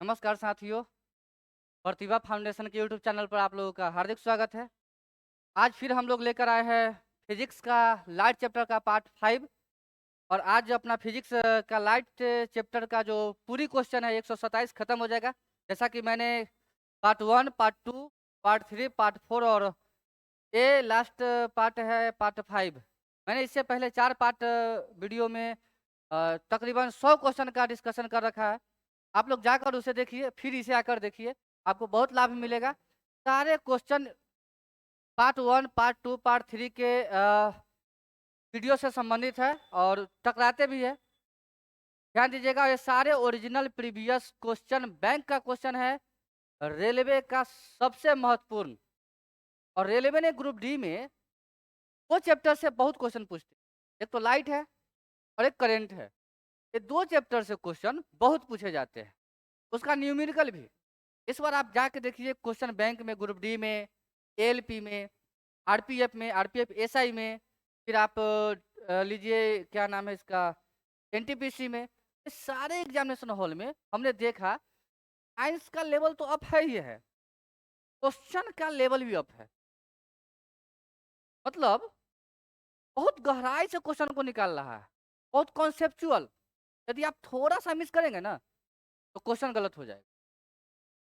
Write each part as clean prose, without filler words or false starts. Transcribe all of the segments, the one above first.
नमस्कार साथियों, प्रतिभा फाउंडेशन के यूट्यूब चैनल पर आप लोगों का हार्दिक स्वागत है। आज फिर हम लोग लेकर आए हैं फिजिक्स का लाइट चैप्टर का पार्ट 5। और आज जो अपना फिजिक्स का लाइट चैप्टर का जो पूरी क्वेश्चन है 127 खत्म हो जाएगा। जैसा कि मैंने पार्ट 1, पार्ट 2, पार्ट 3, पार्ट 4 और ये लास्ट पार्ट है पार्ट 5। मैंने इससे पहले 4 पार्ट वीडियो में तकरीबन 100 क्वेश्चन का डिस्कशन कर रखा है। आप लोग जाकर उसे देखिए, फिर इसे आकर देखिए, आपको बहुत लाभ मिलेगा। सारे क्वेश्चन पार्ट 1, पार्ट 2, पार्ट 3 के वीडियो से संबंधित है और टकराते भी है। ध्यान दीजिएगा, ये सारे ओरिजिनल प्रीवियस क्वेश्चन बैंक का क्वेश्चन है, रेलवे का सबसे महत्वपूर्ण। और रेलवे ने ग्रुप डी में दो चैप्टर से बहुत क्वेश्चन पूछते हैं। एक तो लाइट है और एक करंट है। ये दो चैप्टर से क्वेश्चन बहुत पूछे जाते हैं, उसका न्यूमेरिकल भी। इस बार आप जाके देखिए क्वेश्चन बैंक में, ग्रुप डी में, एएलपी में, आरपीएफ में, आरपीएफ एसआई में, फिर आप लीजिए क्या नाम है इसका, एनटीपीसी में। इस सारे एग्जामिनेशन हॉल में हमने देखा साइंस का लेवल तो अप है ही है, क्वेश्चन का लेवल भी अप है। मतलब बहुत गहराई से क्वेश्चन को निकाल रहा है, बहुत कॉन्सेप्चुअल। यदि आप थोड़ा सा मिस करेंगे ना तो क्वेश्चन गलत हो जाएगा।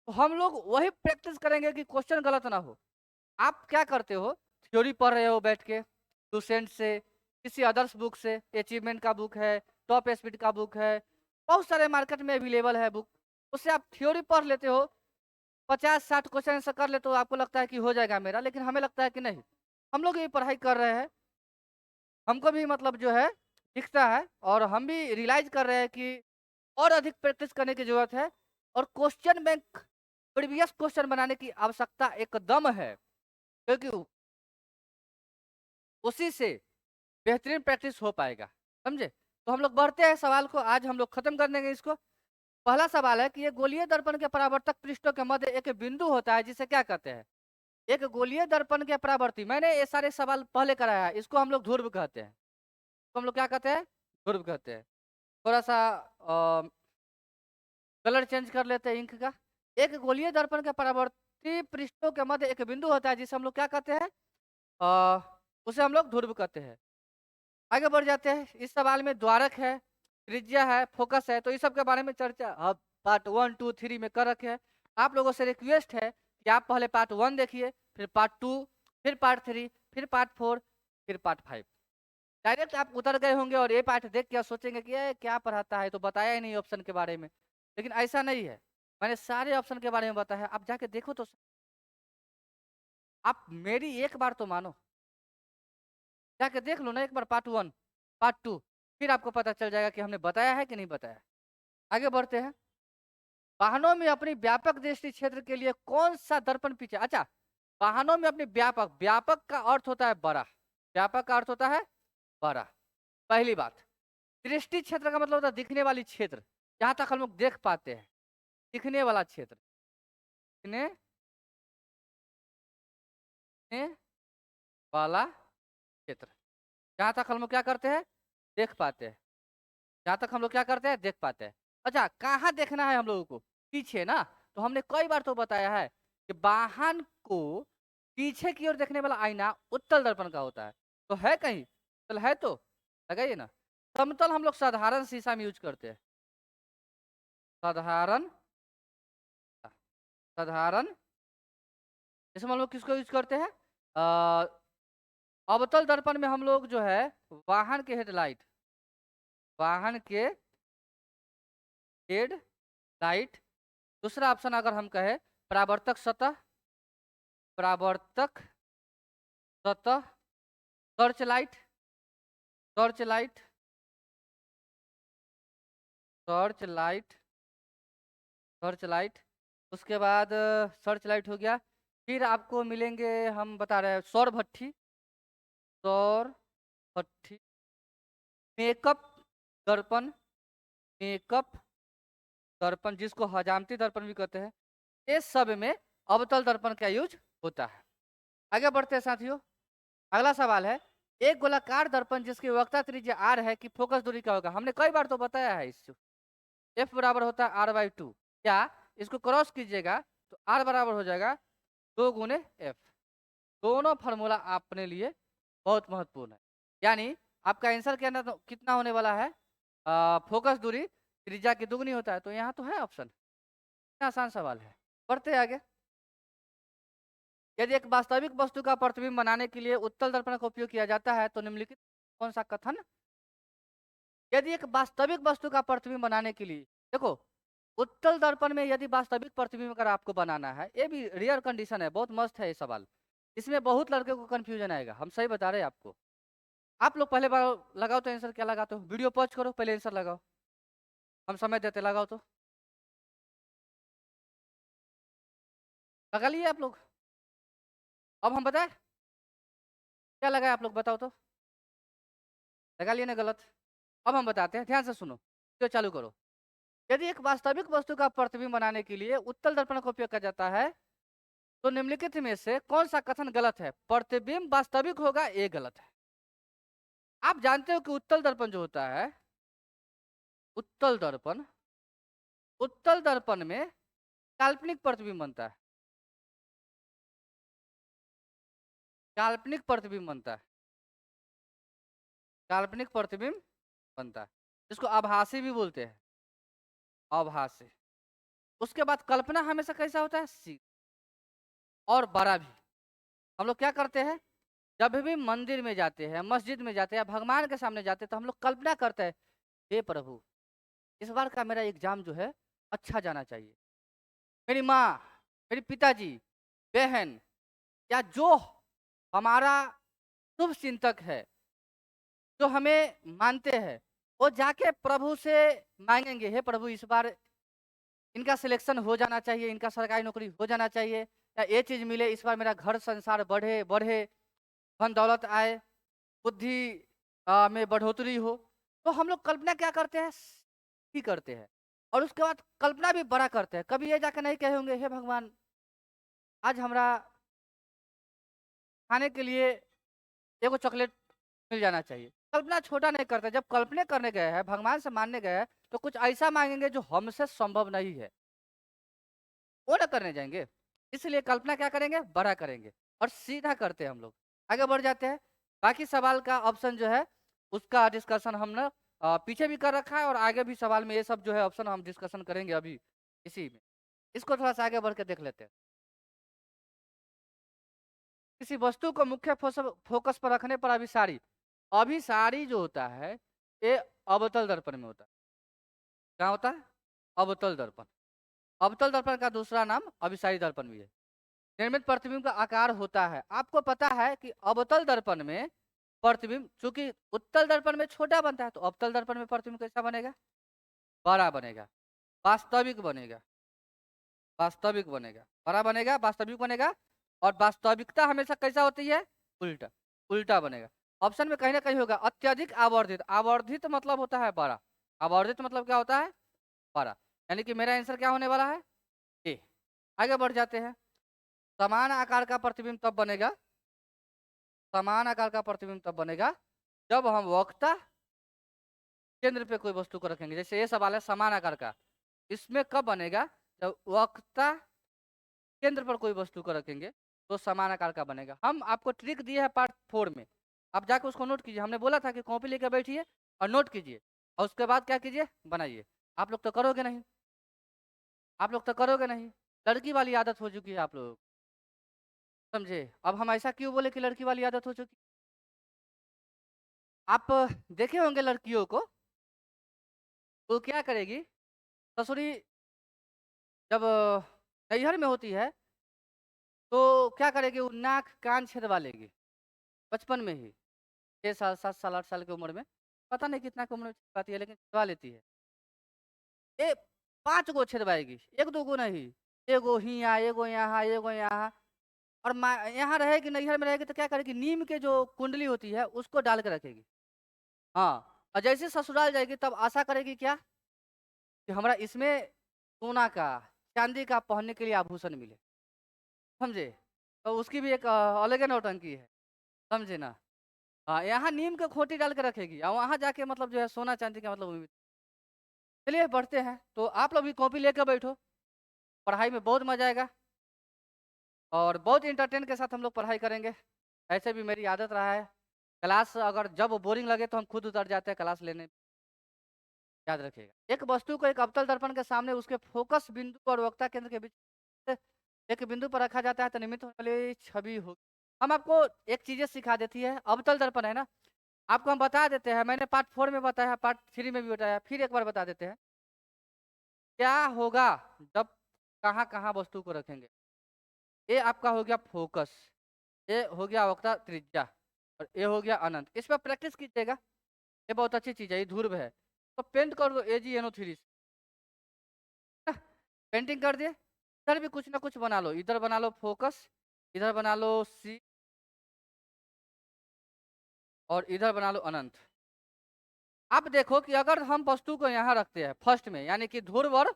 तो हम लोग वही प्रैक्टिस करेंगे कि क्वेश्चन गलत ना हो। आप क्या करते हो, थ्योरी पढ़ रहे हो बैठ के लूसेंट से, किसी अदर्स बुक से, अचीवमेंट का बुक है, टॉप स्पीड का बुक है, बहुत सारे मार्केट में अवेलेबल है बुक। उससे आप थ्योरी पढ़ लेते हो, 50-60 क्वेश्चन आंसर कर लेते हो, आपको लगता है कि हो जाएगा मेरा। लेकिन हमें लगता है कि नहीं, हम लोग ये पढ़ाई कर रहे हैं, हमको भी मतलब जो है दिखता है, और हम भी रियलाइज कर रहे हैं कि और अधिक प्रैक्टिस करने की जरूरत है। और क्वेश्चन बैंक प्रीवियस क्वेश्चन बनाने की आवश्यकता एकदम है, क्योंकि उसी से बेहतरीन प्रैक्टिस हो पाएगा। समझे? तो हम लोग बढ़ते हैं सवाल को, आज हम लोग खत्म कर देंगे इसको। पहला सवाल है कि ये गोलीय दर्पण के परावर्तक पृष्ठों के मध्य एक बिंदु होता है जिसे क्या कहते हैं? एक गोलीय दर्पण के परावर्ती, मैंने ये सारे सवाल पहले कराया है, इसको हम लोग ध्रुव कहते हैं। तो हम लोग क्या कहते हैं? ध्रुव कहते हैं। थोड़ा सा कलर चेंज कर लेते हैं इंक का। एक गोलीय दर्पण के परावर्ती पृष्ठों के मध्य एक बिंदु होता है जिसे हम लोग क्या कहते हैं? अ, उसे हम लोग ध्रुव कहते हैं। आगे बढ़ जाते हैं। इस सवाल में द्वारक है, त्रिज्या है, फोकस है, तो इस सब के बारे में चर्चा अब पार्ट 1, 2, 3 में कर रखे हैं। आप लोगों से रिक्वेस्ट है कि आप पहले पार्ट 1 देखिए, फिर पार्ट 2, फिर पार्ट 3, फिर पार्ट 4, फिर पार्ट 5। डायरेक्ट आप उतर गए होंगे और ये पार्ट देख के सोचेंगे कि ये क्या पढ़ाता है, तो बताया ही नहीं ऑप्शन के बारे में। लेकिन ऐसा नहीं है, मैंने सारे ऑप्शन के बारे में बताया। आप जाके देखो तो आप मेरी एक बार तो मानो, जाके देख लो ना एक बार पार्ट 1, पार्ट 2, फिर आपको पता चल जाएगा कि हमने बताया है कि नहीं बताया। आगे बढ़ते हैं। वाहनों में अपनी व्यापक दृष्टि क्षेत्र के लिए कौन सा दर्पण पीछे? अच्छा, वाहनों में अपनी व्यापक, व्यापक का अर्थ होता है बड़ा, व्यापक का अर्थ होता है बड़ा। पहली बात, दृष्टि क्षेत्र का मतलब होता है दिखने वाली क्षेत्र, जहां तक हम लोग देख पाते हैं, दिखने वाला क्षेत्र, दिखने दिखने वाला क्षेत्र, जहां तक हम लोग क्या करते हैं? देख पाते हैं। जहां तक हम लोग क्या करते हैं? देख पाते हैं। अच्छा, कहाँ देखना है हम लोगों को? पीछे ना। तो हमने कई बार तो बताया है कि वाहन को पीछे की ओर देखने वाला आईना उत्तल दर्पण का होता है। तो है कहीं? चल है तो लगाइए ना। समतल हम लोग साधारण शीशा में यूज करते हैं, साधारण, साधारण। इसमें हम लोग किसको यूज करते हैं? अवतल दर्पण में हम लोग जो है वाहन के हेडलाइट, वाहन के हेडलाइट। दूसरा ऑप्शन अगर हम कहें, परावर्तक सतह, परावर्तक सतह, torch light, torch light, torch light, torch light. उसके बाद सर्च लाइट हो गया। फिर आपको मिलेंगे, हम बता रहे हैं, सौर भट्ठी, सौर भट्ठी, मेकअप दर्पण, मेकअप दर्पण जिसको हजामती दर्पण भी कहते हैं। इस सब में अवतल दर्पण का यूज होता है। आगे बढ़ते हैं साथियों। अगला सवाल है, एक गोलाकार दर्पण जिसकी वक्रता त्रिज्या आर है कि फोकस दूरी क्या होगा? हमने कई बार तो बताया है इसको। एफ बराबर होता है R/2। या इसको क्रॉस कीजिएगा तो R बराबर हो जाएगा 2 गुने F। दोनों फार्मूला अपने लिए बहुत महत्वपूर्ण है। यानी आपका आंसर कितना होने वाला है? फोकस दूरी त्रिज्या की दुगनी होता है, तो यहाँ तो है ऑप्शन। इतना आसान सवाल है। बढ़ते हैं आगे। यदि एक वास्तविक वस्तु का प्रतिबिंब बनाने के लिए उत्तल दर्पण का उपयोग किया जाता है तो निम्नलिखित कौन सा कथन? यदि एक वास्तविक वस्तु का प्रतिबिंब बनाने के लिए, देखो उत्तल दर्पण में यदि वास्तविक प्रतिबिंब अगर आपको बनाना है, ये भी रेयर कंडीशन है, बहुत मस्त है ये सवाल। इसमें बहुत लड़के को कंफ्यूजन आएगा, हम सही बता रहे हैं आपको। आप लोग पहले बार लगाओ तो आंसर क्या लगाते हो? वीडियो पॉज करो, पहले आंसर लगाओ, हम समय देते, लगाओ तो लगा लिए आप लोग। अब हम बताएं क्या लगाए, आप लोग बताओ तो। लगा लिए ना गलत। अब हम बताते हैं, ध्यान से सुनो, वीडियो चालू करो। यदि एक वास्तविक वस्तु का प्रतिबिंब बनाने के लिए उत्तल दर्पण का उपयोग किया जाता है तो निम्नलिखित में से कौन सा कथन गलत है? प्रतिबिंब वास्तविक होगा, ये गलत है। आप जानते हो कि उत्तल दर्पण जो होता है, उत्तल दर्पण, उत्तल दर्पण में काल्पनिक प्रतिबिंब बनता है, काल्पनिक प्रतिबिंब बनता है, काल्पनिक प्रतिबिंब बनता है, जिसको आभासी भी बोलते हैं, आभासी। उसके बाद कल्पना हमेशा कैसा होता है? सी और बड़ा भी। हम लोग क्या करते हैं, जब भी मंदिर में जाते हैं, मस्जिद में जाते हैं, भगवान के सामने जाते हैं, तो हम लोग कल्पना करते हैं, हे प्रभु इस बार का मेरा एग्जाम जो है अच्छा जाना चाहिए, मेरी माँ, मेरे पिताजी, बहन, या जो हमारा शुभ चिंतक है, जो हमें मानते हैं, वो जाके प्रभु से मांगेंगे, हे प्रभु इस बार इनका सिलेक्शन हो जाना चाहिए, इनका सरकारी नौकरी हो जाना चाहिए, या ये चीज़ मिले, इस बार मेरा घर संसार बढ़े बढ़े, धन दौलत आए, बुद्धि में बढ़ोतरी हो। तो हम लोग कल्पना क्या करते हैं? ही करते हैं। और उसके बाद कल्पना भी बड़ा करते हैं। कभी ये जाकर नहीं कहे होंगे, हे भगवान आज हमरा खाने के लिए एगो चॉकलेट मिल जाना चाहिए। कल्पना छोटा नहीं करते। जब कल्पना करने गए हैं, भगवान से मानने गए हैं, तो कुछ ऐसा मांगेंगे जो हमसे संभव नहीं है, वो ना करने जाएंगे। इसलिए कल्पना क्या करेंगे? बड़ा करेंगे और सीधा करते हैं हम लोग। आगे बढ़ जाते हैं। बाकी सवाल का ऑप्शन जो है उसका डिस्कशन हमने पीछे भी कर रखा है, और आगे भी सवाल में ये सब जो है ऑप्शन हम डिस्कशन करेंगे अभी इसी में। इसको थोड़ा सा आगे बढ़ के देख लेते हैं। किसी वस्तु को मुख्य फोकस पर रखने पर अभिसारी, अभिसारी जो होता है ये अवतल दर्पण में होता है। क्या होता है? अवतल दर्पण। अवतल दर्पण का दूसरा नाम अभिसारी दर्पण भी है। निर्मित प्रतिबिंब का आकार होता है, आपको पता है कि अवतल दर्पण में प्रतिबिंब चूंकि उत्तल दर्पण में छोटा बनता है, तो अवतल दर्पण में प्रतिबिंब कैसा बनेगा? बड़ा बनेगा, वास्तविक बनेगा, वास्तविक बनेगा, बड़ा बनेगा, वास्तविक बनेगा। और वास्तविकता हमेशा कैसा होती है? उल्टा, उल्टा बनेगा। ऑप्शन में कहीं ना कहीं होगा अत्यधिक आवर्धित। आवर्धित मतलब होता है बड़ा, आवर्धित मतलब क्या होता है? बड़ा। यानी कि मेरा आंसर क्या होने वाला है? ए। आगे बढ़ जाते हैं। समान आकार का प्रतिबिंब तब बनेगा, समान आकार का प्रतिबिंब तब बनेगा जब हम वक्ता केंद्र पे कोई वस्तु को रखेंगे। जैसे ये सवाल है समान आकार का, इसमें कब बनेगा? जब वक्ता केंद्र पर कोई वस्तु को रखेंगे तो समान आकार का बनेगा। हम आपको ट्रिक दिए है पार्ट 4 में, आप जाकर उसको नोट कीजिए। हमने बोला था कि कॉपी लेकर बैठिए और नोट कीजिए, और उसके बाद क्या कीजिए? बनाइए। आप लोग तो करोगे नहीं, आप लोग तो करोगे नहीं। लड़की वाली आदत हो चुकी है आप लोग, समझे? अब हम ऐसा क्यों बोले कि लड़की वाली आदत हो चुकी? आप देखे होंगे लड़कियों को, वो क्या करेगी? ससुरी जब नैहर में होती है तो क्या करेगी? वो नाक कान छेदवा लेगी बचपन में ही, 6 साल 7 साल 8 साल की उम्र में, पता नहीं कितना की उम्र में छेदवाती है, लेकिन छेदवा लेती है। ये 5 गो छेदवाएगी, एक दो गो नहीं, एगो हियाँ, एगो यहाँ, एगो यहाँ। और यहाँ रहेगी, नैहर में रहेगी तो क्या करेगी? नीम के जो कुंडली होती है उसको डाल के रखेगी। हाँ, और जैसे ससुराल जाएगी तब आशा करेगी क्या? कि हमारा इसमें सोना का, चांदी का पहनने के लिए आभूषण मिले, समझे? तो उसकी भी एक अलग ही नौटंकी है, समझे ना? हाँ, यहाँ नीम के खोटी डाल के रखेगी और वहाँ जाके मतलब जो है सोना चांदी का मतलब चलिए बढ़ते हैं। तो आप लोग भी कॉपी लेकर बैठो, पढ़ाई में बहुत मजा आएगा और बहुत इंटरटेन के साथ हम लोग पढ़ाई करेंगे। ऐसे भी मेरी आदत रहा है, क्लास अगर जब बोरिंग लगे तो हम खुद उतर जाते हैं क्लास लेने। याद रखिएगा, एक वस्तु को एक अवतल दर्पण के सामने उसके फोकस बिंदु और वक्ता केंद्र के बीच एक बिंदु पर रखा जाता है तो निमित्त होने वाली छवि होगी। हम आपको एक चीजें सिखा देती है, अवतल दर्पण है ना, आपको हम बता देते हैं, मैंने पार्ट 4 में बताया, पार्ट 3 में भी बताया, फिर एक बार बता देते हैं क्या होगा जब कहाँ कहाँ वस्तु को रखेंगे। ये आपका हो गया फोकस, ये हो गया वक्ता त्रिज्या और ये हो गया अनंत। इस पर प्रैक्टिस कीजिएगा, ये बहुत अच्छी चीज है, ये ध्रुव है। तो पेंट कर दो AgNO3 से, पेंटिंग कर दिए। इधर भी कुछ ना कुछ बना लो, इधर बना लो फोकस, इधर बना लो C और इधर बना लो अनंत। आप देखो कि अगर हम वस्तु को यहाँ रखते हैं फर्स्ट में, यानी कि ध्रुव और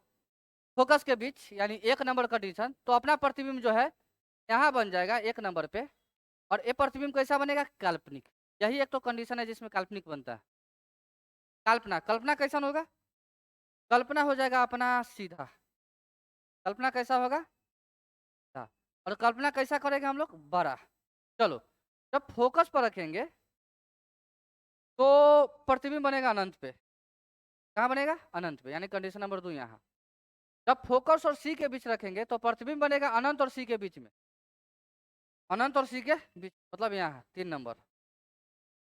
फोकस के बीच, यानी 1 नंबर कंडीशन, तो अपना प्रतिबिंब जो है यहाँ बन जाएगा 1 नंबर पे। और ये प्रतिबिंब कैसा बनेगा? काल्पनिक। यही एक तो कंडीशन है जिसमें काल्पनिक बनता है। कल्पना, कल्पना कैसा होगा? कल्पना हो जाएगा अपना सीधा। कल्पना कैसा होगा? सीधा। और कल्पना कैसा करेंगे हम लोग? बड़ा। चलो, जब फोकस पर रखेंगे तो प्रतिबिंब बनेगा अनंत पे। कहाँ बनेगा? अनंत पे, यानी कंडीशन नंबर 2 यहाँ। जब फोकस और सी के बीच रखेंगे तो प्रतिबिंब बनेगा अनंत और सी के बीच में। अनंत और सी के बीच मतलब यहाँ 3 नंबर।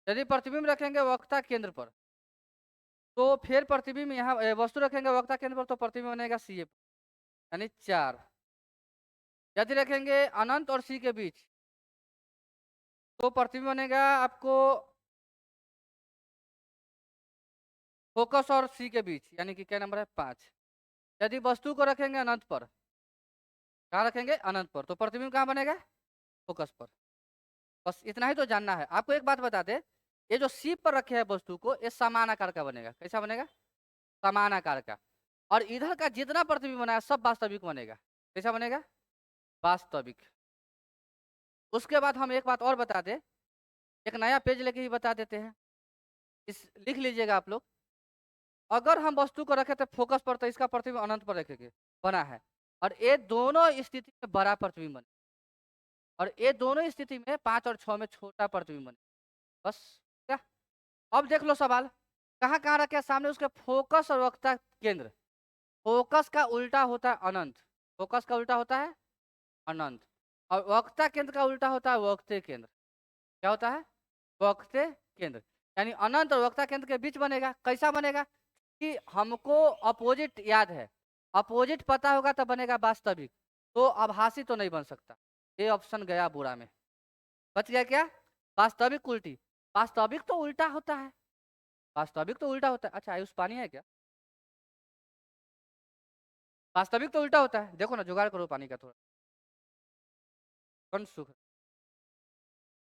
यदि प्रतिबिंब रखेंगे वक्ता केंद्र पर तो फिर प्रतिबिंब यहाँ वस्तु रखेंगे वक्ता केंद्र पर तो प्रतिबिंब बनेगा सी यानी 4। यदि रखेंगे अनंत और सी के बीच तो प्रतिबिंब बनेगा आपको फोकस और सी के बीच, यानी कि क्या नंबर है? 5। यदि वस्तु को रखेंगे अनंत पर, कहाँ रखेंगे? अनंत पर, तो प्रतिबिंब कहाँ बनेगा? फोकस पर। बस इतना ही तो जानना है आपको। एक बात बता दे, ये जो सी पर रखे हैं वस्तु को, ये समान आकार का बनेगा। कैसा बनेगा? समान आकार का। और इधर का जितना प्रतिबिंब बना है सब वास्तविक बनेगा। कैसा बनेगा? वास्तविक। उसके बाद हम एक बात और बता दें, एक नया पेज लेके ही बता देते हैं, इस लिख लीजिएगा आप लोग। अगर हम वस्तु को रखे थे फोकस पर तो इसका प्रतिबिंब अनंत पर रखेंगे, बना है। और ये दोनों स्थिति में बड़ा प्रतिबिंब बने, और ये दोनों स्थिति में 5 और 6 में छोटा प्रतिबिंब बने। बस क्या? अब देख लो सवाल, कहाँ कहाँ रखे? सामने उसके फोकस और वक्ता केंद्र। फोकस का उल्टा होता है अनंत, फोकस का उल्टा होता है अनंत, और वक्ता केंद्र का उल्टा होता है वक्ते केंद्र। क्या होता है? वक्ते केंद्र। यानी अनंत और वक्ता केंद्र के बीच बनेगा। कैसा बनेगा? कि हमको अपोजिट याद है, अपोजिट पता होगा तब बनेगा वास्तविक, तो आभासी तो नहीं बन सकता। ये ऑप्शन गया बुरा में। बच गया क्या? वास्तविक उल्टी। वास्तविक तो उल्टा होता है, वास्तविक तो उल्टा होता है। अच्छा आयुष पानी है क्या? वास्तविक तो उल्टा होता है, देखो ना जुगाड़ करो पानी का थोड़ा। कौन सुख?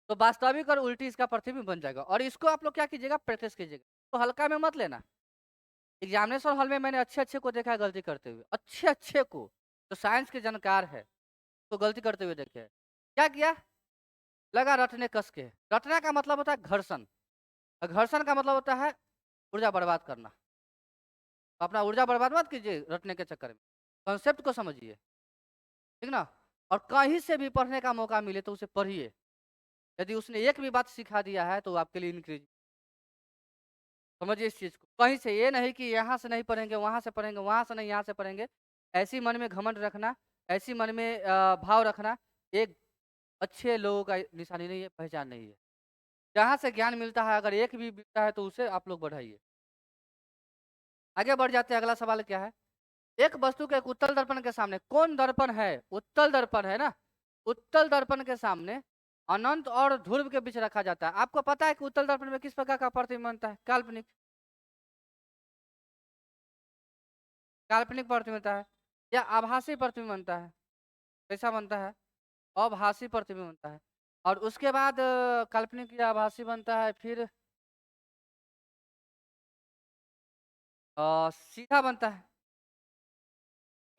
तो वास्तविक और उल्टी इसका प्रतिबिंब बन जाएगा। और इसको आप लोग क्या कीजिएगा? प्रैक्टिस कीजिएगा, तो हल्का में मत लेना। एग्जामिनेशन हॉल में मैंने अच्छे अच्छे को देखा है गलती करते हुए, अच्छे अच्छे को, तो साइंस के जानकार है तो गलती करते हुए देखे हैं। क्या किया? लगा रटने कस के। रटना का मतलब होता है घर्षण, और घर्षण का मतलब होता है ऊर्जा बर्बाद करना। तो अपना ऊर्जा बर्बाद मत कीजिए रटने के चक्कर में, कॉन्सेप्ट को समझिए, ठीक ना। और कहीं से भी पढ़ने का मौका मिले तो उसे पढ़िए। यदि उसने एक भी बात सिखा दिया है तो आपके लिए इंक्रीज। समझिए इस चीज को, कहीं से, ये नहीं कि यहाँ से नहीं पढ़ेंगे वहां से पढ़ेंगे, वहां से नहीं यहाँ से पढ़ेंगे। ऐसी मन में घमंड रखना, ऐसी मन में भाव रखना एक अच्छे लोगों का निशानी नहीं है, पहचान नहीं है। जहाँ से ज्ञान मिलता है अगर एक भी मिलता है तो उसे आप लोग बढ़ाइए। आगे बढ़ जाते हैं, अगला सवाल क्या है? एक वस्तु के एक उत्तल दर्पण के सामने, कौन दर्पण है? उत्तल दर्पण है ना। उत्तल दर्पण के सामने अनंत और ध्रुव के बीच रखा जाता है। आपको पता है कि उत्तल दर्पण में किस प्रकार का प्रतिबिंब बनता है? काल्पनिक। काल्पनिक प्रतिबिंब बनता है या आभासी प्रतिबिंब बनता है? कैसा बनता है? आभासी प्रतिबिंब बनता है। और उसके बाद काल्पनिक या आभासी बनता है, फिर सीधा बनता है।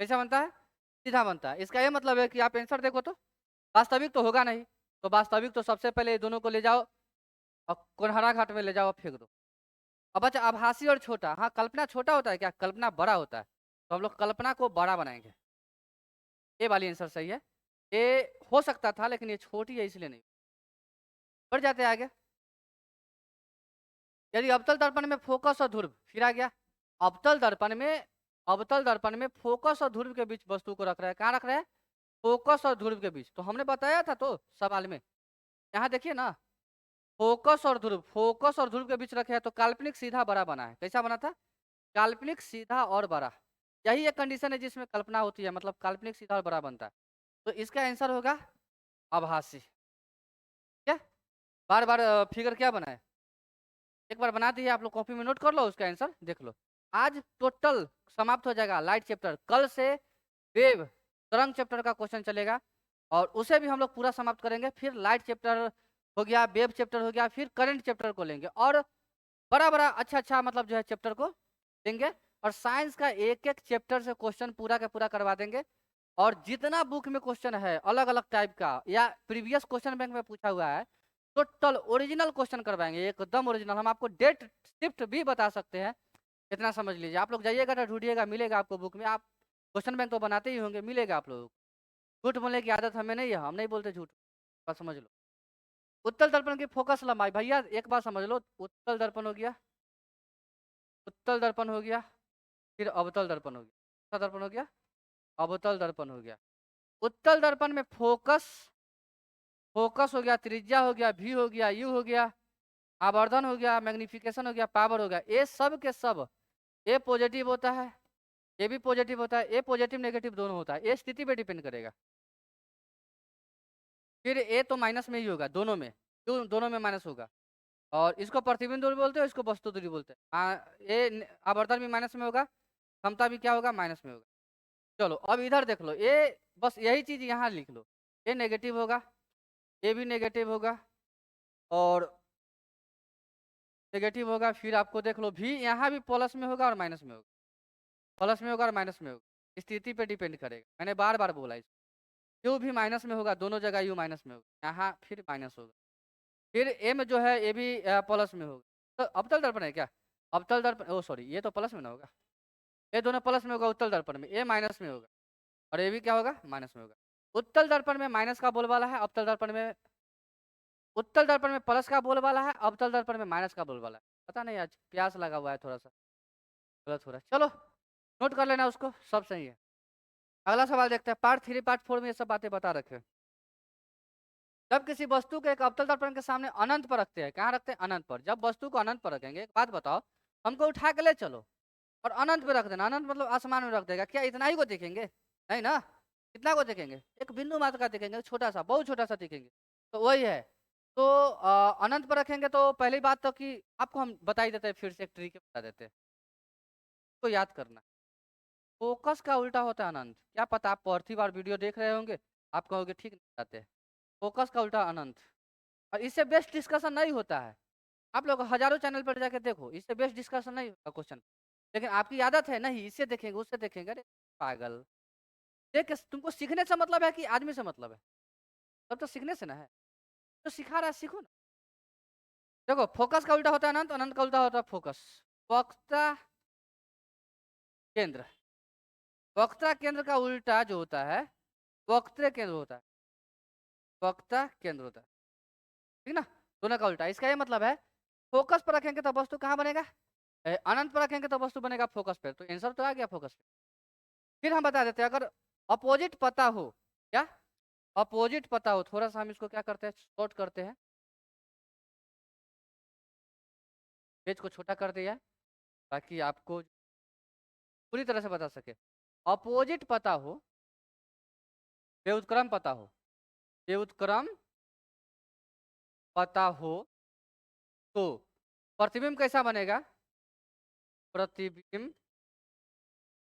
कैसा बनता है? सीधा बनता है। इसका ये मतलब है कि आप आंसर देखो तो वास्तविक तो होगा नहीं, तो वास्तविक तो सबसे पहले ये दोनों को ले जाओ और कोनहरा घाट में ले जाओ और फेंक दो। अब अच्छा आभासी और छोटा, हाँ कल्पना छोटा होता है क्या? कल्पना बड़ा होता है, तो हम लोग कल्पना को बड़ा बनाएंगे। ए वाली आंसर सही है। ए हो सकता था लेकिन ये छोटी है इसलिए नहीं। बढ़ जाते हैं आगे। यदि अवतल दर्पण में फोकस और ध्रुव फिर आ गया। अवतल दर्पण में फोकस और ध्रुव के बीच वस्तु को रख रहा है। कहाँ रख रहा है? फोकस और ध्रुव के बीच। तो हमने बताया था तो सवाल में, यहाँ देखिए ना, फोकस और ध्रुव के बीच रखे हैं तो काल्पनिक सीधा बड़ा बना है। कैसा बना था? काल्पनिक सीधा और बड़ा। यही एक कंडीशन है जिसमें कल्पना होती है, मतलब काल्पनिक सीधा और बड़ा बनता है। तो इसका आंसर होगा आभासी। क्या बार बार फिगर क्या बनाए? एक बार बना दिए, आप लोग कॉपी में नोट कर लो, उसका आंसर देख लो। आज टोटल समाप्त हो जाएगा लाइट चैप्टर। कल से वेव तरंग चैप्टर का क्वेश्चन चलेगा और उसे भी हम लोग पूरा समाप्त करेंगे। फिर लाइट चैप्टर हो गया, वेव चैप्टर हो गया, फिर करंट चैप्टर को लेंगे और बड़ा बड़ा अच्छा मतलब जो है चैप्टर को लेंगे। और साइंस का एक एक चैप्टर से क्वेश्चन पूरा का पूरा करवा देंगे। और जितना बुक में क्वेश्चन है अलग अलग टाइप का या प्रीवियस क्वेश्चन बैंक में पूछा हुआ है, टोटल ओरिजिनल क्वेश्चन करवाएंगे, एकदम ओरिजिनल। हम आपको डेट शिफ्ट भी बता सकते हैं, इतना समझ लीजिए। आप लोग जाइएगा तो ढूंढिएगा, मिलेगा आपको बुक में। आप क्वेश्चन बैंक तो बनाते ही होंगे, मिलेगा आप लोगों को। झूठ बोलने की आदत हमें नहीं है, हम नहीं बोलते झूठ, बस समझ लो। उत्तल दर्पण की फोकस लंबाई, भैया एक बात समझ लो, उत्तल दर्पण हो गया, उत्तल दर्पण हो गया, फिर अवतल दर्पण हो गया। कौन सा दर्पण हो गया? अवतल दर्पण हो गया। उत्तल दर्पण में फोकस फोकस हो गया, त्रिज्या हो गया, भी हो गया, यू हो गया, आवर्धन हो गया, मैग्निफिकेशन हो गया, पावर हो गया। ये सब के सब ए पॉजिटिव होता है, ए भी पॉजिटिव होता है, ए पॉजिटिव नेगेटिव दोनों होता है। ये स्थिति पे डिपेंड करेगा। फिर ए तो माइनस में ही होगा दोनों में, क्यों? दोनों में माइनस होगा। और इसको प्रतिबिंब दूरी बोलते हैं, इसको वस्तु दूरी बोलते हैं। ये आवर्धन भी माइनस में होगा, क्षमता भी क्या होगा? माइनस में होगा। चलो अब इधर देख लो, ये बस यही चीज यहाँ लिख लो। ये नेगेटिव होगा, ये भी नेगेटिव होगा और नेगेटिव होगा। फिर आपको देख लो भी यहाँ भी प्लस में होगा और माइनस में होगा, प्लस में होगा और माइनस में होगा। स्थिति पे डिपेंड करेगा, मैंने बार बार बोला इसको। यू भी माइनस में होगा, दोनों जगह यू माइनस में होगा, यहाँ फिर माइनस होगा। फिर एम जो है ये भी प्लस में होगा। तो अवतल दर्पण है क्या? अवतल दर्पण, ओ सॉरी, ये तो प्लस में ना होगा, ये दोनों प्लस में होगा उत्तल दर्पण में, ये माइनस में होगा और ये भी क्या होगा? माइनस में होगा। उत्तल दर्पण में माइनस का बोलबाला है, अवतल दर्पण में, उत्तल दर्पण में प्लस का बोलबाला है, अवतल दर्पण में माइनस का बोलबाला है। पता नहीं, आज प्यास लगा हुआ है, थोड़ा सा गलत हो रहा है। चलो नोट कर लेना उसको, सब सही है। अगला सवाल देखते हैं। पार्ट 3 पार्ट 4 में ये सब बातें बता रखे। जब किसी वस्तु को एक अवतल दर्पण के सामने अनंत पर रखते हैं, कहाँ रखते हैं? अनंत पर। जब वस्तु को अनंत पर रखेंगे, एक बात बताओ, हमको उठा के ले चलो और अनंत पे रख देना। अनंत मतलब आसमान में रख देगा, क्या इतना ही को देखेंगे? नहीं ना, कितना को देखेंगे? एक बिंदु मात्र का देखेंगे, छोटा सा, बहुत छोटा सा देखेंगे। तो वही है। तो अनंत पर रखेंगे तो पहली बात तो कि आपको हम बता ही देते हैं, फिर से एक ट्रिक बता देते हैं, तो याद करना। फोकस का उल्टा होता है अनंत। क्या पता आप पहली बार वीडियो देख रहे होंगे, आप कहोगे ठीक नहीं बताते। फोकस का उल्टा अनंत, और इससे बेस्ट डिस्कशन नहीं होता है। आप लोग हजारों चैनल पर जाके देखो, इससे बेस्ट डिस्कशन नहीं होगा क्वेश्चन। लेकिन आपकी आदत है नहीं, इससे देखेंगे उससे देखेंगे, अरे पागल। देख के तुमको सीखने से मतलब है कि आदमी से मतलब है? तब तो सीखने से ना है, तो सिखा रहा है, सीखो ना। देखो फोकस का उल्टा होता है अनंत, अनंत का उल्टा होता है फोकस। वक्ता केंद्र, वक्ता केंद्र का उल्टा जो होता है वक्त्र केंद्र होता है, वक्ता केंद्र होता है, ठीक ना? दोनों का उल्टा। इसका ये मतलब है फोकस पर रखेंगे तो वस्तु कहाँ बनेगा? अनंत पर रखेंगे तो वस्तु बनेगा फोकस पे। तो आंसर तो आ गया फोकस पे। फिर हम बता देते हैं, अगर अपोजिट पता हो, क्या अपोजिट पता हो, थोड़ा सा हम इसको क्या करते हैं, शॉर्ट करते हैं, पेज को छोटा कर दिया ताकि आपको पूरी तरह से बता सके। अपोजिट पता हो, व्युत्क्रम पता हो, व्युत्क्रम पता हो, तो प्रतिबिंब कैसा बनेगा? प्रतिबिंब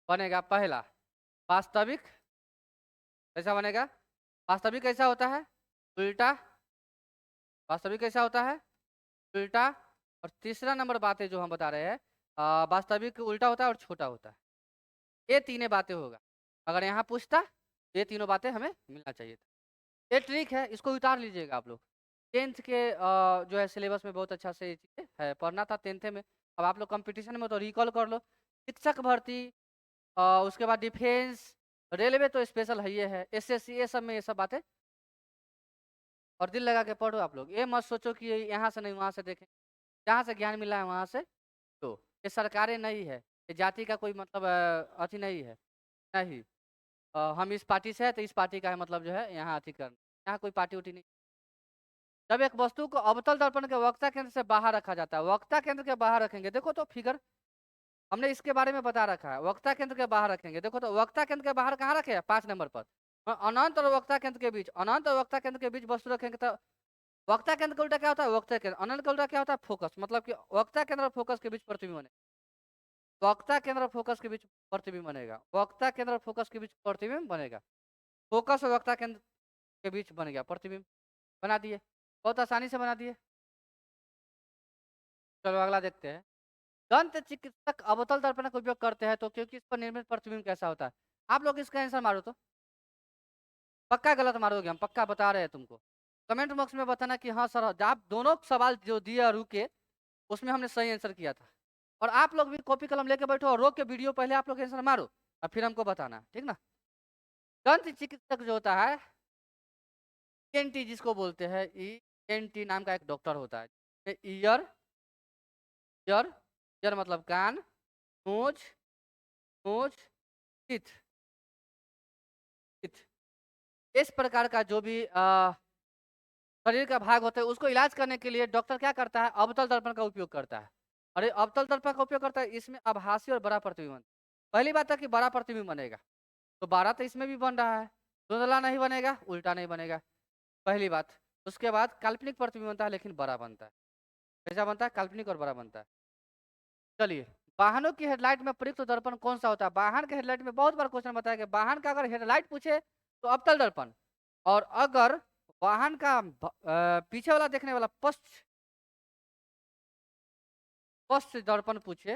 बनेगा पहला वास्तविक। कैसा बनेगा? वास्तविक कैसा होता है? उल्टा। वास्तविक कैसा होता है? उल्टा। और तीसरा नंबर बातें जो हम बता रहे हैं, वास्तविक उल्टा होता है और छोटा होता है। ये तीनों बातें होगा। अगर यहाँ पूछता, ये तीनों बातें हमें मिलना चाहिए था। ये ट्रिक है, इसको उतार लीजिएगा आप लोग। 10th के जो है सिलेबस में बहुत अच्छा से ये चीज़ें है, पढ़ना था 10th में। अब आप लोग कंपटीशन में तो रिकॉल कर लो। शिक्षक भर्ती, उसके बाद डिफेंस, रेलवे तो स्पेशल है, ये है एसएससी, ये सब में ये सब बातें। और दिल लगा के पढ़ो आप लोग, ये मत सोचो कि यहाँ से नहीं वहाँ से देखें, जहाँ से ज्ञान मिला है वहाँ से। तो ये सरकारें नहीं है, ये जाति का कोई मतलब अथी नहीं है। नहीं, हम इस पार्टी से है तो इस पार्टी का है मतलब जो है यहाँ अथी करना, यहाँ कोई पार्टी उटी नहीं। जब एक वस्तु को अवतल दर्पण के वक्ता केंद्र से बाहर रखा जाता है, वक्ता केंद्र के बाहर रखेंगे, देखो तो फिगर हमने इसके बारे में बता रखा है, वक्ता केंद्र के बाहर रखेंगे। देखो तो वक्ता केंद्र के बाहर कहाँ रखे हैं, 5 नंबर पर। अनंत और वक्ता केंद्र के बीच, अनंत और वक्ता केंद्र के बीच वस्तु रखेंगे तो वक्ता केंद्र का उल्टा क्या होता है, वक्ता केंद्र। अनंत का उल्टा क्या होता है, फोकस। मतलब कि वक्ता केंद्र और फोकस के बीच प्रतिबिंब बनेगा, वक्ता केंद्र और फोकस के बीच प्रतिबिंब बनेगा, वक्ता केंद्र और फोकस के बीच प्रतिबिंब बनेगा, फोकस और वक्ता केंद्र के बीच बन गया प्रतिबिंब। बना दिए, बहुत आसानी से बना दिए। चलो अगला देखते हैं। दंत चिकित्सक अवतल दर्पण का उपयोग करते हैं तो क्योंकि इस पर निर्मित प्रतिबिंब कैसा होता है। आप लोग इसका आंसर मारो तो, पक्का गलत मारोगे, हम पक्का बता रहे हैं तुमको। कमेंट बॉक्स में बताना कि हाँ सर, आप दोनों सवाल जो दिए और रुके उसमें हमने सही आंसर किया था। और आप लोग भी कॉपी कलम लेके बैठो और रोक के वीडियो पहले आप लोग आंसर मारो और फिर हमको बताना, ठीक ना। दंत चिकित्सक जो होता है, ईएनटी जिसको बोलते हैं, ईएनटी नाम का एक डॉक्टर होता है। ईयर, ईयर, ईयर मतलब कान, नोज, नोज, टीथ, टीथ, इस प्रकार का जो भी शरीर का भाग होता है उसको इलाज करने के लिए डॉक्टर क्या करता है, अवतल दर्पण का उपयोग करता है। और ये अवतल दर्पण का उपयोग करता है, इसमें आभासी और बड़ा प्रतिबिंब बनता है। पहली बात है कि बड़ा प्रतिबिंब बनेगा, तो बड़ा तो इसमें भी बन रहा है, धुंधला नहीं बनेगा, उल्टा नहीं बनेगा, पहली बात। उसके बाद काल्पनिक प्रतिबिंब बनता है लेकिन बड़ा बनता है। कैसा बनता है, काल्पनिक और बड़ा बनता है। चलिए, वाहनों की हेडलाइट में प्रयुक्त दर्पण कौन सा होता है। वाहन के हेडलाइट में बहुत बार क्वेश्चन बताया कि वाहन का अगर हेडलाइट पूछे तो अवतल दर्पण, और अगर वाहन का पीछे वाला देखने वाला पश्च पश्च दर्पण पूछे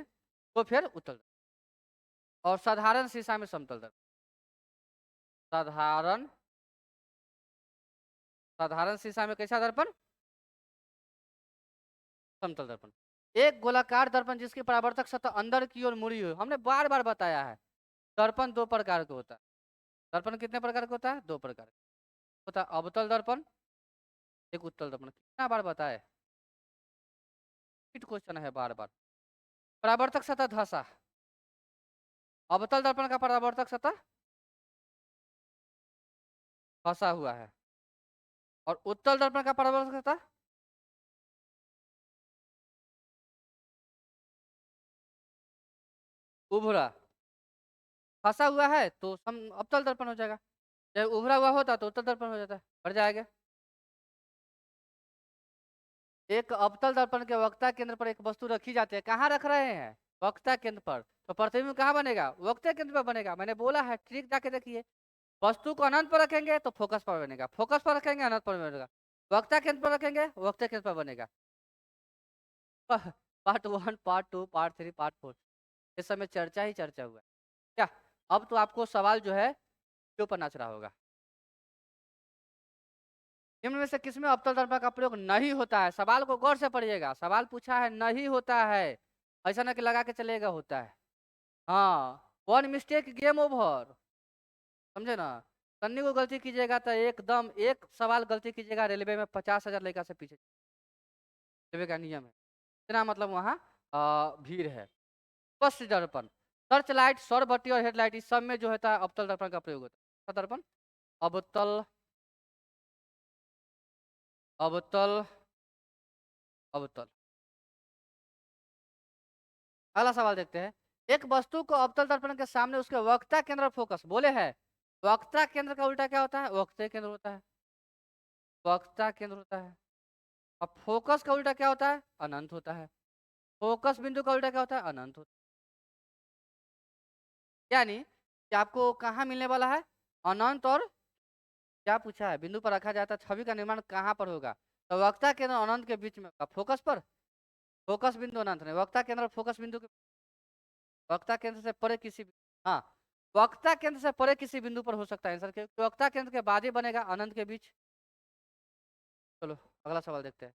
तो फिर उत्तल दर्पण। और साधारण शीशा में समतल दर्पण, साधारण साधारण शीशा में कैसा दर्पण, समतल दर्पण। एक गोलाकार दर्पण जिसकी परावर्तक सतह अंदर की ओर मुड़ी हुई, हमने बार बार बताया है। दर्पण दो प्रकार के होता है। दर्पण कितने प्रकार का होता है, दो प्रकार का होता है, अवतल दर्पण, एक उत्तल दर्पण। कितना बार बताए, क्वेश्चन है बार बार। परावर्तक सतह धसा, अवतल दर्पण का परावर्तक सतह फंसा हुआ है, और उत्तल दर्पण का परावर्तक सतह उभरा। फंसा हुआ है तो सम अवतल दर्पण हो जाएगा, जब उभरा हुआ होता तो उत्तल दर्पण हो जाता है, बढ़ जाएगा। एक अवतल दर्पण के वक्ता केंद्र पर एक वस्तु रखी जाती है, कहाँ रख रहे हैं, वक्ता केंद्र पर। तो प्रतिबिंब कहाँ बनेगा, वक्ता केंद्र पर बनेगा। मैंने बोला है, ट्रिक जाके देखिए। वस्तु को अनंत पर रखेंगे तो फोकस पर बनेगा, फोकस पर रखेंगे अनंत पर बनेगा, वक्ता केंद्र पर रखेंगे वक्ता केंद्र पर बनेगा। पार्ट 1, पार्ट 2, पार्ट 3, पार्ट 4, इस समय चर्चा ही चर्चा हुआ है क्या। अब तो आपको सवाल जो है क्यों पर नाच रहा होगा। निम्न में से किसमें अवतल दर्पण का प्रयोग नहीं होता है। सवाल को गौर से पढ़िएगा, सवाल पूछा है नहीं होता है, ऐसा ना कि लगा के चलेगा होता है। हाँ, वन मिस्टेक गेम ओवर, समझे ना। कन्नी को गलती कीजिएगा तो एकदम एक सवाल गलती कीजिएगा, रेलवे में 50,000 लड़का से पीछे, रेलवे का नियम है। इतना मतलब वहाँ भीड़ है। स्पष्ट दर्पण, सर्च लाइट, सौर बत्ती और हेडलाइट, इस सब में जो होता है अवतल दर्पण का प्रयोग होता है। दर्पण अवतल, अवतल, अवतल। अगला सवाल देखते हैं। एक वस्तु को अवतल दर्पण के सामने उसके वक्ता केंद्र फोकस बोले है, वक्ता केंद्र का उल्टा क्या होता है, वक्ता केंद्र होता है, वक्ता केंद्र होता है। अब फोकस का उल्टा क्या होता है, अनंत होता है। फोकस बिंदु का उल्टा क्या होता है, अनंत होता है। यानी कि आपको कहाँ मिलने वाला है, अनंत और क्या पूछा है, बिंदु पर रखा जाता है, छवि का निर्माण कहाँ पर होगा, तो वक्ता केंद्र अनंत के बीच में होगा, फोकस पर। फोकस बिंदु अनंत नहीं, वक्ता केंद्र और फोकस बिंदु के, वक्ता केंद्र से परे किसी, हाँ, वक्ता केंद्र से परे किसी बिंदु पर हो सकता है आंसर, क्योंकि वक्ता केंद्र के बाद ही बनेगा अनंत के बीच। चलो अगला सवाल देखते हैं।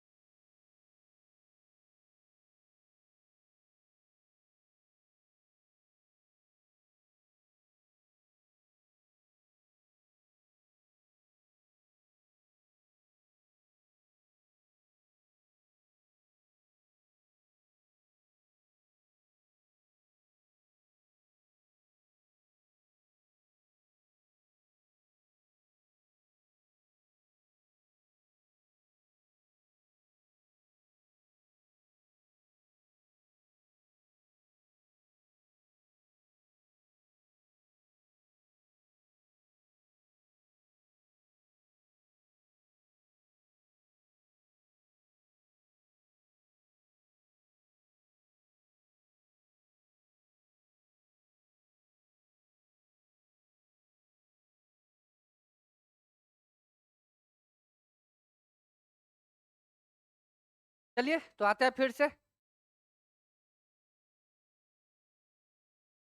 चलिए तो आते हैं फिर से।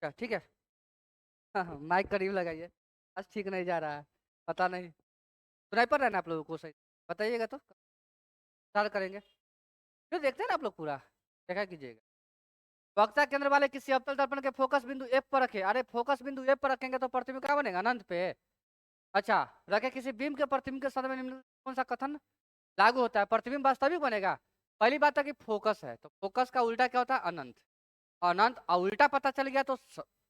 क्या ठीक है? हाँ हाँ, माइक करीब लगाइए। आज ठीक नहीं जा रहा है, पता नहीं। सुनाई पड़ रहा है ना आप लोगों को? सही बताइएगा तो स्टार्ट करेंगे। फिर देखते हैं ना आप लोग पूरा देखा कीजिएगा। वक्ता केंद्र वाले किसी अवतल दर्पण के फोकस बिंदु एफ पर रखे। अरे फोकस बिंदु एफ पर रखेंगे तो प्रतिबिंब क्या बनेगा? अनंत पे। अच्छा, रखे किसी बीम के प्रतिबिंब के संदर्भ में निम्न कौन सा कथन लागू होता है? प्रतिबिंब वास्तविक बनेगा। पहली बात है कि फोकस है तो फोकस का उल्टा क्या होता है? अनंत। अनंत और उल्टा पता चल गया तो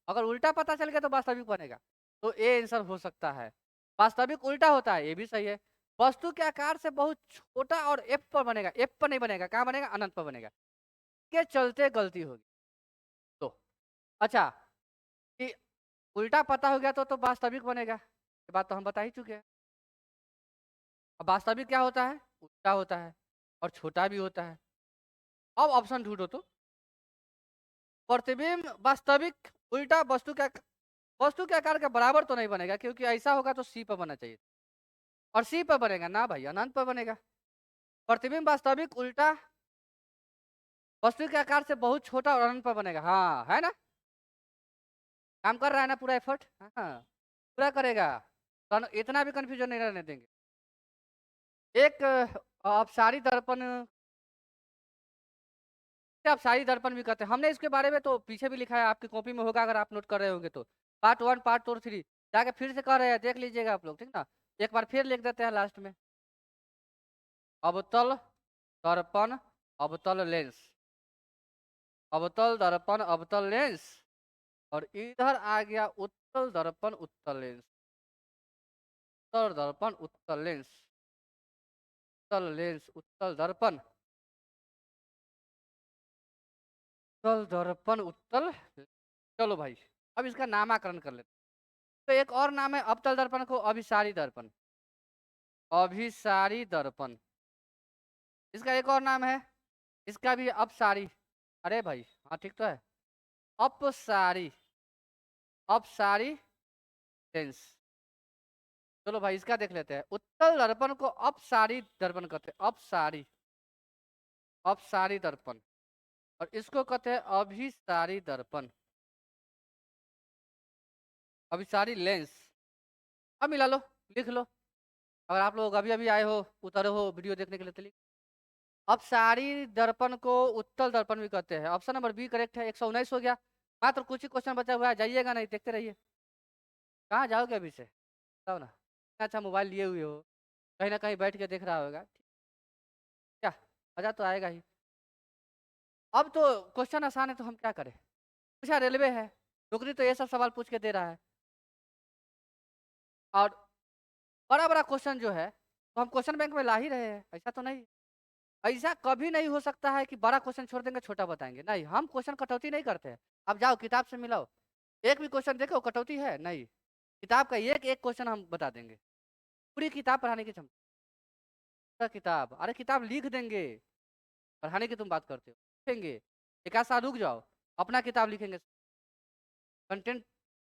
अगर उल्टा पता चल गया तो वास्तविक बनेगा। तो ए आंसर हो सकता है। वास्तविक उल्टा होता है, ये भी सही है। वस्तु के आकार से बहुत छोटा और एफ पर बनेगा। एफ पर नहीं बनेगा, कहाँ बनेगा? अनंत पर बनेगा। के चलते गलती होगी तो। अच्छा, कि उल्टा पता हो गया तो वास्तविक बनेगा, ये बात तो हम बता ही चुके हैं। अब वास्तविक क्या होता है? उल्टा होता है और छोटा भी होता है। अब ऑप्शन ढूंढो तो। प्रतिबिंब वास्तविक उल्टा वस्तु के आकार के बराबर तो नहीं बनेगा, क्योंकि ऐसा होगा तो सी पर बनना चाहिए और सी पर बनेगा ना भाई, अनंत पर बनेगा। प्रतिबिंब वास्तविक उल्टा वस्तु के आकार से बहुत छोटा और अनंत पर बनेगा। हाँ है ना, काम कर रहा है ना पूरा एफर्ट। हाँ पूरा करेगा तो इतना भी कंफ्यूजन नहीं रहने देंगे। एक अपसारी दर्पण, अपसारी दर्पण भी कहते हैं। हमने इसके बारे में तो पीछे भी लिखा है, आपकी कॉपी में होगा अगर आप नोट कर रहे होंगे तो। पार्ट 1 पार्ट 2 और 3 जाके फिर से कर रहे हैं, देख लीजिएगा आप लोग, ठीक ना। एक बार फिर लिख देते हैं लास्ट में। अवतल दर्पण अवतल लेंस, अवतल दर्पण अवतल लेंस, और इधर आ गया उत्तल दर्पण उत्तल लेंस, उत्तल दर्पण उत्तल लेंस, उत्तल लेंस उत्तल दर्पण, उत्तल दर्पण उत्तल। चलो भाई, अब इसका नामकरण कर लेते। तो एक और नाम है अवतल दर्पण को अभिसारी दर्पण, अभिसारी दर्पण। इसका एक और नाम है, इसका भी अपसारी। अरे भाई हाँ ठीक तो है, अपसारी, अपसारी लेंस। चलो भाई इसका देख लेते हैं। उत्तल दर्पण को अपसारी दर्पण कहते हैं, अपसारी, अपसारी दर्पण। और इसको कहते हैं अभिसारी दर्पण, अभिसारी लेंस। अब मिला लो, लिख लो। अगर आप लोग अभी अभी आए हो, उतरे हो वीडियो देखने के लिए तो लिख। अपसारी दर्पण को उत्तल दर्पण भी कहते हैं। ऑप्शन नंबर बी करेक्ट है। 119 हो गया, मात्र कुछ ही क्वेश्चन बचा हुआ है, जाइएगा नहीं, देखते रहिए। कहाँ जाओगे अभी से बताओ ना। अच्छा मोबाइल लिए हुए हो, कहीं ना कहीं बैठ के देख रहा होगा, क्या मजा तो आएगा ही। अब तो क्वेश्चन आसान है तो हम क्या करें। पूछा रेलवे है, नौकरी तो ये सब सवाल पूछ के दे रहा है, और बड़ा बड़ा क्वेश्चन जो है तो हम क्वेश्चन बैंक में ला ही रहे हैं, ऐसा तो नहीं। ऐसा कभी नहीं हो सकता है कि बड़ा क्वेश्चन छोड़ देंगे छोटा बताएंगे, नहीं, हम क्वेश्चन कटौती नहीं करते हैं। अब जाओ किताब से मिलाओ, एक भी क्वेश्चन देखो कटौती है नहीं, किताब का एक एक क्वेश्चन हम बता देंगे। पूरी किताब पढ़ाने की क्षमता, पूरा किताब, अरे किताब लिख देंगे, पढ़ाने की तुम बात करते हो, लिखेंगे। एक आध साल रुक जाओ, अपना किताब लिखेंगे, कंटेंट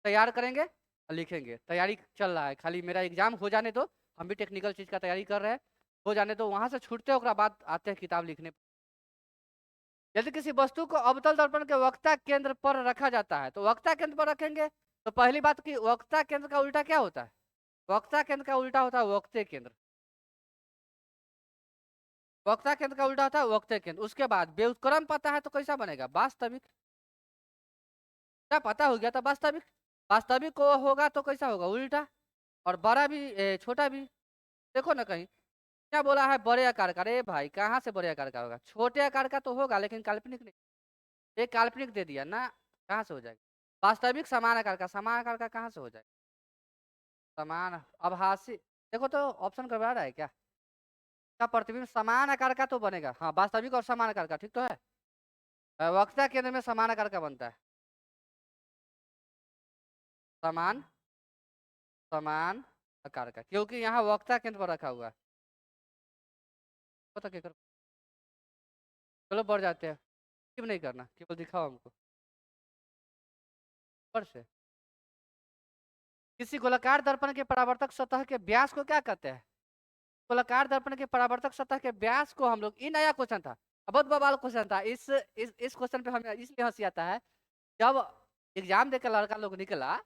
तैयार करेंगे और लिखेंगे। तैयारी चल रहा है, खाली मेरा एग्जाम हो जाने दो, हम भी टेक्निकल चीज़ का तैयारी कर रहे हैं, हो जाने दो, वहाँ से छूटते ओकरा बाद आते हैं किताब लिखने। यदि किसी वस्तु को अवतल दर्पण के वक्ता केंद्र पर रखा जाता है, तो वक्ता केंद्र पर रखेंगे तो पहली बात की वक्ता केंद्र का उल्टा क्या होता है? वक्ता केंद्र का उल्टा होता है वक्ते केंद्र, वक्ता केंद्र का उल्टा होता है वक्ते केंद्र। उसके बाद व्युत्क्रम पता है तो कैसा बनेगा? वास्तविक। क्या पता हो गया था? वास्तविक। वास्तविक को होगा तो कैसा होगा? उल्टा। और बड़ा भी छोटा भी। देखो ना कहीं क्या बोला है? बड़े आकार का। अरे भाई कहाँ से बड़े आकार का होगा? छोटे आकार का तो होगा लेकिन काल्पनिक नहीं, एक काल्पनिक दे दिया ना, कहाँ से हो जाएगा? वास्तविक समान आकार का, समान आकार का कहाँ से हो जाएगा? समान आभासी। देखो तो ऑप्शन गड़बड़ा रहा है क्या? क्या प्रतिबिंब समान आकार का तो बनेगा, हाँ वास्तविक और समान आकार का, ठीक तो है। वक्ता केंद्र में समान आकार का बनता है, समान, समान आकार का, क्योंकि यहाँ वक्ता केंद्र पर रखा हुआ है। पता क्या करो, चलो बढ़ जाते हैं, क्यों नहीं करना, केवल दिखाओ हमको ऊपर से। किसी गोलाकार दर्पण के परावर्तक सतह के व्यास को क्या कहते हैं? गोलाकार दर्पण के परावर्तक सतह के व्यास को हम लोग, ये नया क्वेश्चन था, बहुत बवाल क्वेश्चन था। इस क्वेश्चन पे हमें इसलिए हंसी आता है, जब एग्जाम देकर लड़का लोग निकला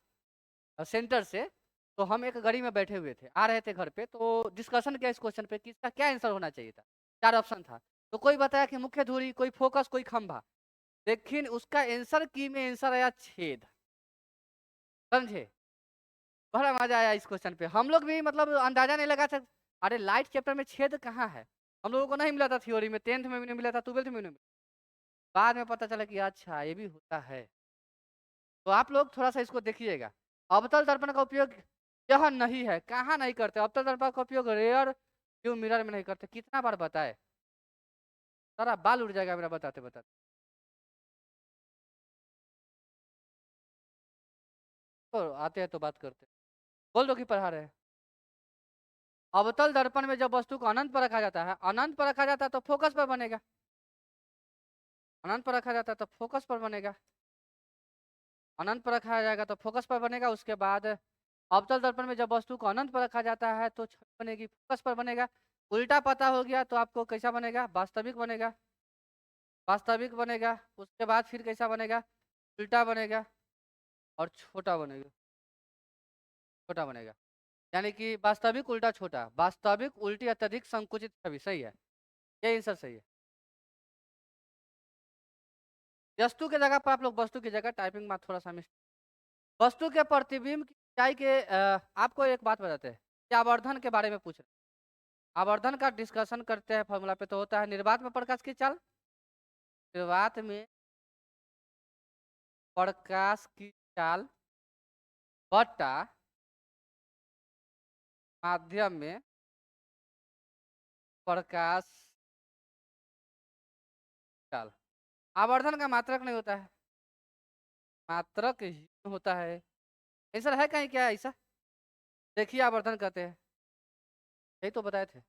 सेंटर से, तो हम एक गाड़ी में बैठे हुए थे, आ रहे थे घर पे, तो डिस्कशन किया इस क्वेश्चन पे कि इसका क्या आंसर होना चाहिए था। 4 ऑप्शन था, तो कोई बताया कि मुख्य धुरी, कोई फोकस, कोई खंभा। लेकिन उसका आंसर की में आंसर आया छेद। समझे? बड़ा मजा आया इस क्वेश्चन पे। हम लोग भी मतलब अंदाजा नहीं लगा था। अरे लाइट चैप्टर में छेद कहाँ है? हम लोगों को नहीं मिला था थ्योरी में, 10th में भी नहीं मिला था, 12th में भी नहीं मिला। बाद में पता चला कि अच्छा ये भी होता है। तो आप लोग थोड़ा सा इसको देखिएगा। अवतल दर्पण का उपयोग यह नहीं है, कहाँ नहीं करते? अवतल दर्पण का उपयोग रेयर व्यू मिरर में नहीं करते। कितना बार बताए? सारा बाल उड़ जाएगा मेरा बताते बताते। तो आते हैं तो बात करते हैं। बोल दो कि पढ़ा रहे हैं। अवतल दर्पण में जब वस्तु को अनंत पर रखा जाता है, अनंत पर रखा जाता है तो फोकस पर बनेगा। अनंत पर रखा जाता है तो फोकस पर बनेगा। अनंत पर रखा जाएगा तो फोकस पर बनेगा। उसके बाद अवतल दर्पण में जब वस्तु को अनंत पर रखा जाता है तो छवि बनेगी, फोकस पर बनेगा। उल्टा पता हो गया तो आपको कैसा बनेगा? वास्तविक बनेगा। वास्तविक बनेगा। उसके बाद फिर कैसा बनेगा? उल्टा बनेगा और छोटा बनेगा। छोटा बनेगा, यानी कि वास्तविक उल्टा छोटा, वास्तविक उल्टी अत्यधिक संकुचित छवि। सही है, ये आंसर सही है। वस्तु के जगह पर आप लोग वस्तु की जगह टाइपिंग में थोड़ा सा मिस। वस्तु के प्रतिबिंब की ऊंचाई के आपको एक बात बताते हैं कि आवर्धन के बारे में पूछ रहे हैं। आवर्धन का डिस्कशन करते हैं फॉर्मूला पे, तो होता है निर्वात में प्रकाश की चाल। निर्वात में प्रकाश की चाल बटा माध्यम में प्रकाश चाल। आवर्धन का मात्रक नहीं होता है, मात्रक ही होता है। ऐसा है कहीं क्या ऐसा? देखिए आवर्धन कहते हैं, यही तो बताए थे।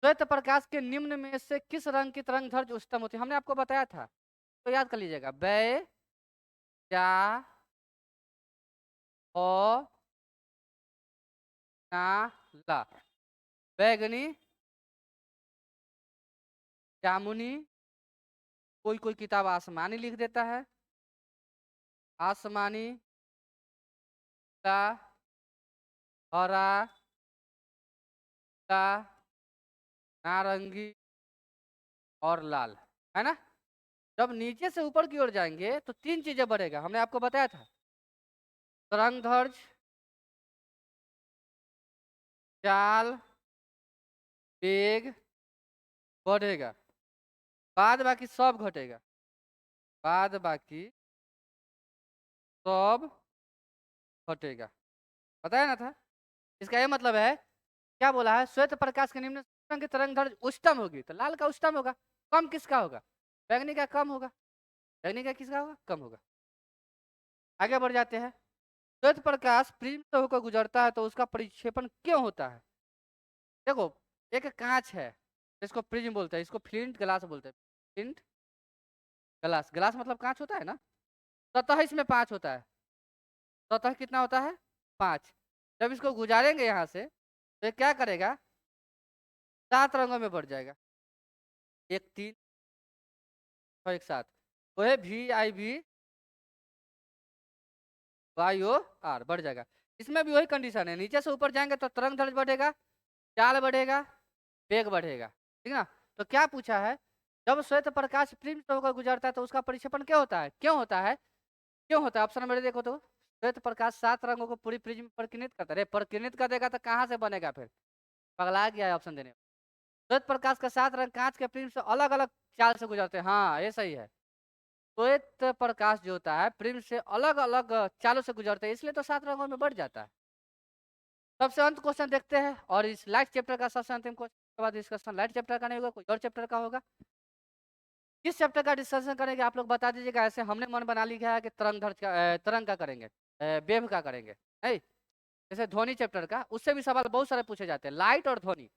श्वेत प्रकाश के निम्न में से किस रंग की तरंग दैर्ध्य उच्चतम होती है? हमने आपको बताया था, तो याद कर लीजिएगा। बै जा ओ ना ला। बैगनी, जामुनी, कोई कोई किताब आसमानी लिख देता है। आसमानी, ला, हरा, ला, नारंगी और लाल, है ना? जब नीचे से ऊपर की ओर जाएंगे तो 3 चीजें बढ़ेगा, हमने आपको बताया था। तरंग दैर्ध्य, चाल, वेग बढ़ेगा, बाद बाकी सब घटेगा। बाद बाकी सब घटेगा, बताया ना था। इसका ये मतलब है, क्या बोला है? श्वेत प्रकाश के निम्न रंग की तरंग दैर्ध्य उच्चतम होगी, तो लाल का उच्चतम होगा। कम किसका होगा? बैंगनी का कम होगा। बैंगनी का किसका होगा? कम होगा। आगे बढ़ जाते हैं। श्वेत प्रकाश प्रिज्म से होकर गुजरता है तो उसका परिक्षेपण क्यों होता है? देखो, एक कांच है, इसको प्रिज्म बोलते हैं, इसको फ्लिंट ग्लास बोलते हैं। फ्लिंट ग्लास, ग्लास मतलब कांच होता है ना। सतह इसमें 5 होता है। सतह कितना होता है? 5। जब इसको गुजारेंगे यहाँ से तो ये क्या करेगा? 7 रंगों में बढ़ जाएगा। 1 3 6 एक साथ, वह VIV YO R बढ़ जाएगा। इसमें भी वही कंडीशन है, नीचे से ऊपर जाएंगे तो तरंग दैर्ध्य बढ़ेगा, चाल बढ़ेगा, वेग बढ़ेगा। ठीक ना? तो क्या पूछा है? जब श्वेत प्रकाश प्रिज्म से होकर गुजरता है तो उसका परिक्षेपण क्यों होता है? क्यों होता है? क्यों होता है? ऑप्शन नंबर देखो तो। श्वेत प्रकाश 7 रंगों को पूरी प्रिज्म परिकिर्णित करता है। अरे परिकिर्णित कर देगा तो कहाँ से बनेगा फिर? पगला गया है ऑप्शन देने में। श्वेत प्रकाश का 7 रंग कांच के प्रिज्म से अलग अलग चाल से गुजरते हैं। हाँ ये सही है। श्वेत प्रकाश जो होता है प्रिज्म से अलग अलग चालों से गुजरते हैं, इसलिए तो 7 रंगों में बढ़ जाता है। सबसे अंत क्वेश्चन देखते हैं, और इस लाइट चैप्टर का सबसे अंतिम क्वेश्चन के बाद डिस्कशन लाइट चैप्टर का नहीं होगा, कोई और चैप्टर का होगा। किस चैप्टर का डिस्कशन करेंगे आप लोग बता दीजिएगा। ऐसे हमने मन बना लिया है कि तरंग दैर्ध्य का तरंग का करेंगे, वेव का करेंगे, नहीं। जैसे ध्वनि चैप्टर का, उससे भी सवाल बहुत सारे पूछे जाते हैं। लाइट और ध्वनि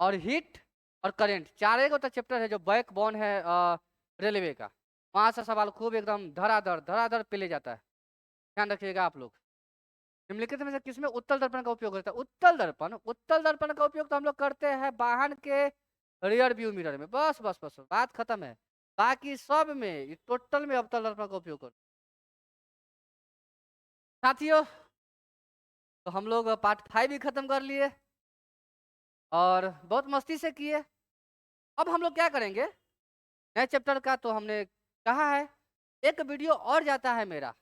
और हीट और करंट, चार को तो चैप्टर है जो बैकबोन है रेलवे का। वहां से सवाल खूब एकदम धड़ाधड़ धड़ाधड़ पे ले जाता है, ध्यान रखिएगा आप लोग। निम्नलिखित में से किसमें उत्तल दर्पण का उपयोग होता है? उत्तल दर्पण, उत्तल दर्पण का उपयोग तो हम लोग करते हैं वाहन के रियर व्यू मिरर में, बस बस बस बस, बात खत्म है। बाकी सब में ये टोटल में अवतल दर्पण का उपयोग करो साथियों। तो हम लोग पार्ट 5 भी खत्म कर लिए और बहुत मस्ती से किए। अब हम लोग क्या करेंगे, नए चैप्टर का तो हमने कहा है, एक वीडियो और जाता है मेरा,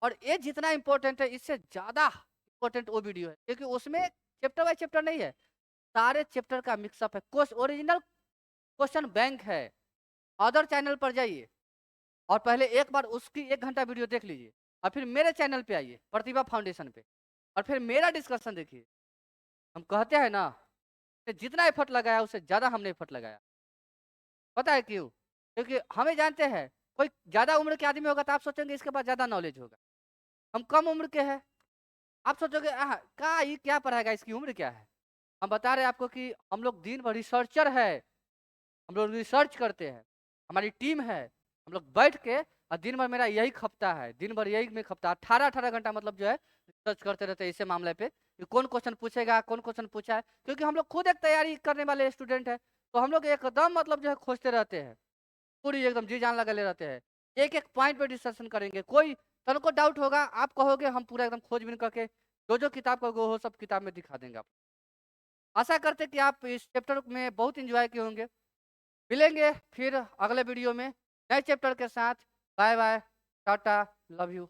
और ये जितना इम्पोर्टेंट है इससे ज़्यादा इम्पोर्टेंट वो वीडियो है, क्योंकि उसमें चैप्टर बाय चैप्टर नहीं है, सारे चैप्टर का मिक्सअप है, ओरिजिनल क्वेश्चन बैंक है। अदर चैनल पर जाइए और पहले एक बार उसकी 1 घंटा वीडियो देख लीजिए, और फिर मेरे चैनल पे आइए प्रतिभा फाउंडेशन पे, और फिर मेरा डिस्कशन देखिए। हम कहते हैं ना, कि जितना एफर्ट लगाया उससे ज़्यादा हमने एफर्ट लगाया। पता है क्यों? क्योंकि हमें जानते हैं, कोई ज़्यादा उम्र के आदमी होगा तो आप सोचेंगे इसके पास ज़्यादा नॉलेज होगा। हम कम उम्र के हैं, आप सोचोगे का ये क्या पढ़ाएगा, इसकी उम्र क्या है। हम बता रहे हैं आपको कि हम लोग दिन भर रिसर्चर है, हम लोग रिसर्च करते हैं, हमारी टीम है, हम लोग बैठ के, और दिन भर मेरा यही खपता है, दिन भर यही में खपता 18-18 घंटा मतलब जो है रिसर्च करते रहते हैं इसे मामले पे, कि कौन क्वेश्चन पूछेगा, कौन क्वेश्चन पूछा है, क्योंकि हम लोग खुद एक तैयारी करने वाले स्टूडेंट है, तो हम लोग एकदम मतलब जो है खोजते रहते हैं, पूरी एकदम जी जान लगा ले रहते हैं, एक एक पॉइंट पे डिस्कशन करेंगे। कोई को डाउट होगा आप कहोगे, हम पूरा एकदम खोजबीन करके जो किताब का वो सब किताब में दिखा देंगे आप। आशा करते कि आप इस चैप्टर में बहुत इंजॉय किए होंगे। मिलेंगे फिर अगले वीडियो में नए चैप्टर के साथ। Bye bye, tata, love you.